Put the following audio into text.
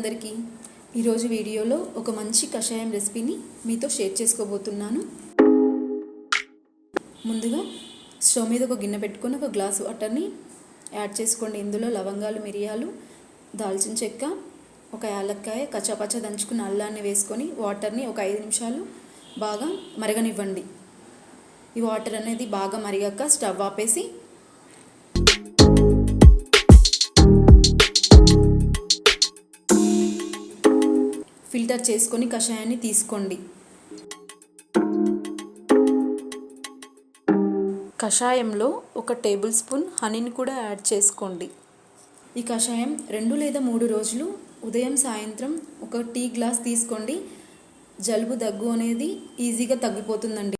అందరికీ ఈరోజు వీడియోలో ఒక మంచి కషాయం రెసిపీని మీతో షేర్ చేసుకోబోతున్నాను. ముందుగా స్టవ్ మీద ఒక గిన్నె పెట్టుకొని ఒక గ్లాసు వాటర్ని యాడ్ చేసుకోండి. ఇందులో లవంగాలు, మిరియాలు, దాల్చిన చెక్క, ఒక యాలక్కాయ, కచ్చాపచ్చ దంచుకున్న అల్లాన్ని వేసుకొని వాటర్ని ఒక 5 నిమిషాలు బాగా మరగనివ్వండి. ఈ వాటర్ అనేది బాగా మరిగాక స్టవ్ ఆపేసి ఫిల్టర్ చేసుకొని కషాయాన్ని తీసుకోండి. కషాయంలో 1 టేబుల్ స్పూన్ హనీని కూడా యాడ్ చేసుకోండి. ఈ కషాయం 2 లేదా 3 రోజులు ఉదయం సాయంత్రం ఒక టీ గ్లాస్ తీసుకోండి. జలుబు దగ్గు అనేది ఈజీగా తగ్గిపోతుందండి.